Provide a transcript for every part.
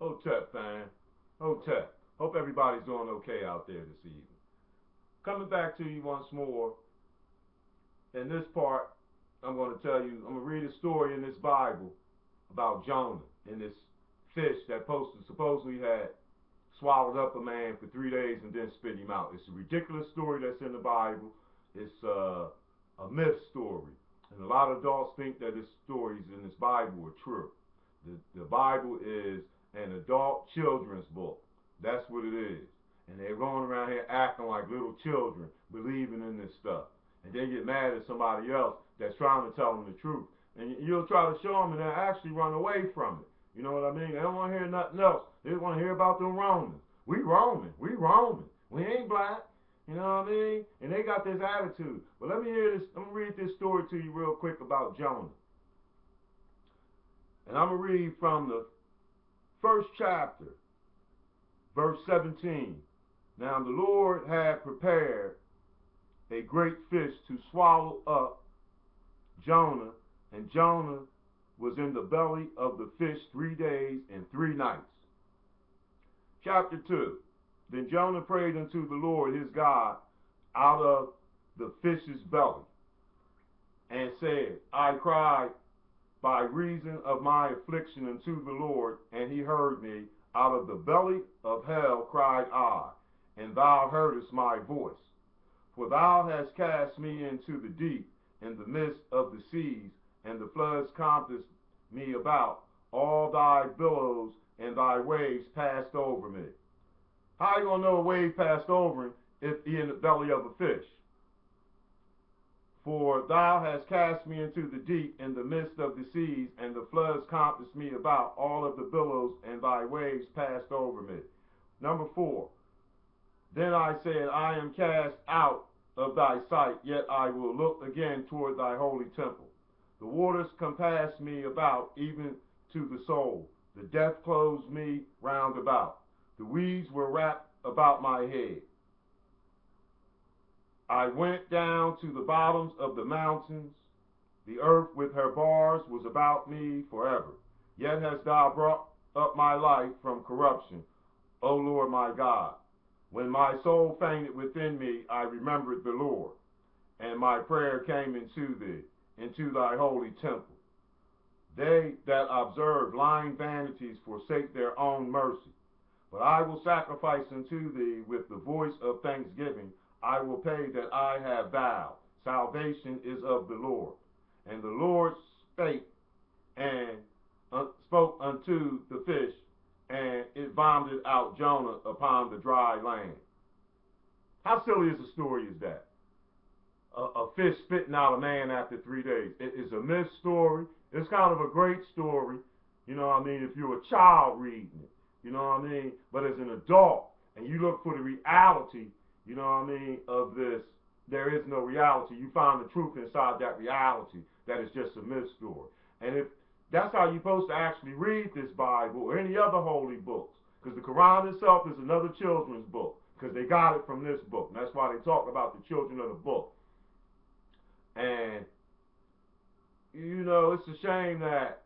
Hotep, fam. Hotep. Hope everybody's doing okay out there this evening. Coming back to you once more. In this part, I'm going to tell you, I'm going to read a story in this Bible about Jonah and this fish that supposedly had swallowed up a man for 3 days and then spit him out. It's a ridiculous story that's in the Bible. It's a myth story. And a lot of adults think that the stories in this Bible are true. The Bible is an adult children's book. That's what it is. And they're going around here acting like little children, believing in this stuff. And they get mad at somebody else that's trying to tell them the truth. And you'll try to show them and they'll actually run away from it. You know what I mean? They don't want to hear nothing else. They just want to hear about them Romans. We Roman. We Roman. We ain't black. You know what I mean? And they got this attitude. But let me hear this. I'm going to read this story to you real quick about Jonah. And I'm going to read from the first chapter, verse 17. Now the Lord had prepared a great fish to swallow up Jonah, and Jonah was in the belly of the fish 3 days and 3 nights. Chapter 2. Then Jonah prayed unto the Lord his God out of the fish's belly, and said, I cried by reason of my affliction unto the Lord, and he heard me. Out of the belly of hell cried I, and thou heardest my voice. For thou hast cast me into the deep, in the midst of the seas, and the floods compassed me about. All thy billows and thy waves passed over me. How you gonna know a wave passed over him if he in the belly of a fish? For thou hast cast me into the deep, in the midst of the seas, and the floods compassed me about. All of the billows and thy waves passed over me. Number 4. Then I said, I am cast out of thy sight, yet I will look again toward thy holy temple. The waters compassed me about, even to the soul. The death closed me round about. The weeds were wrapped about my head. I went down to the bottoms of the mountains. The earth with her bars was about me forever. Yet hast thou brought up my life from corruption, O Lord my God. When my soul fainted within me, I remembered the Lord, and my prayer came into thee, into thy holy temple. They that observe lying vanities forsake their own mercy. But I will sacrifice unto thee with the voice of thanksgiving. I will pay that I have vowed. Salvation is of the Lord. And the Lord spake and spoke unto the fish, and it vomited out Jonah upon the dry land. How silly is a story is that? A fish spitting out a man after 3 days. It is a myth story. It's kind of a great story, you know what I mean, if you're a child reading it, you know what I mean? But as an adult, and you look for the reality, you know what I mean, of this, there is no reality. You find the truth inside that reality that is just a myth story. And if that's how you're supposed to actually read this Bible or any other holy books, because the Quran itself is another children's book, because they got it from this book. And that's why they talk about the children of the book. And, you know, it's a shame that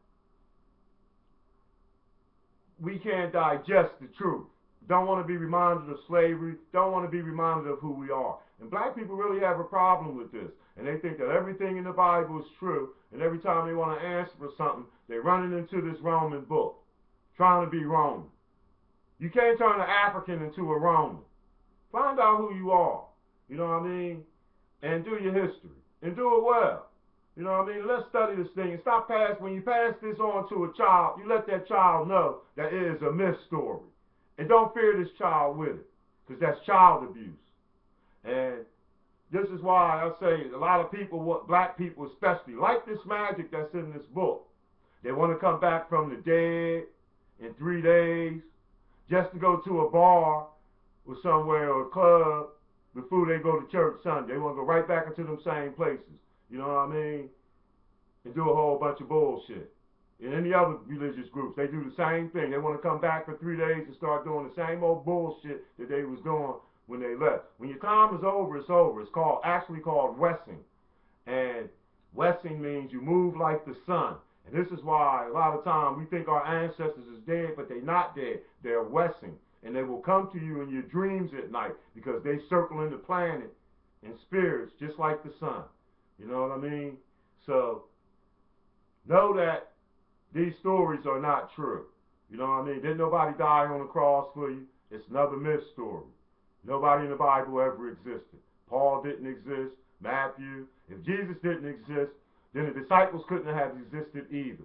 we can't digest the truth. Don't want to be reminded of slavery. Don't want to be reminded of who we are. And black people really have a problem with this. And they think that everything in the Bible is true. And every time they want to answer for something, they're running into this Roman book, trying to be Roman. You can't turn an African into a Roman. Find out who you are. You know what I mean? And do your history. And do it well. You know what I mean? Let's study this thing and stop when you pass this on to a child, you let that child know that it is a myth story. And don't fear this child with it, because that's child abuse. And this is why I say a lot of people, black people especially, like this magic that's in this book. They want to come back from the dead in 3 days just to go to a bar or somewhere or a club before they go to church Sunday. They want to go right back into them same places. You know what I mean? And do a whole bunch of bullshit. In any other religious groups, they do the same thing. They want to come back for 3 days and start doing the same old bullshit that they was doing when they left. When your time is over, it's over. It's actually called Wessing. And Wessing means you move like the sun. And this is why a lot of times we think our ancestors is dead, but they're not dead. They're wessing. And they will come to you in your dreams at night because they circle in the planet in spirits just like the sun. You know what I mean? So know that these stories are not true. You know what I mean? Didn't nobody die on the cross for you? It's another myth story. Nobody in the Bible ever existed. Paul didn't exist. Matthew. If Jesus didn't exist, then the disciples couldn't have existed either.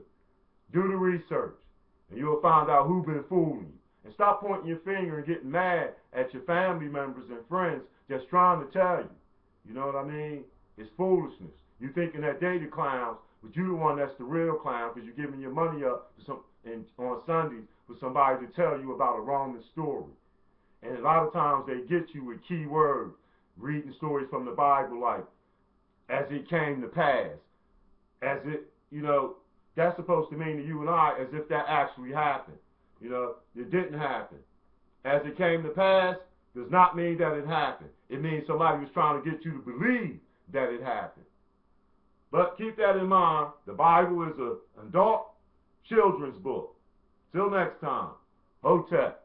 Do the research, and you'll find out who's been fooling you. And stop pointing your finger and getting mad at your family members and friends just trying to tell you. You know what I mean? It's foolishness. You thinking that they the clowns, but you the one that's the real clown because you're giving your money up to on Sundays for somebody to tell you about a Roman story. And a lot of times they get you with key words, reading stories from the Bible like, as it came to pass, as it, that's supposed to mean to you and I as if that actually happened. It didn't happen. As it came to pass does not mean that it happened. It means somebody was trying to get you to believe that it happened. But keep that in mind. The Bible is an adult children's book. Till next time, Hotep.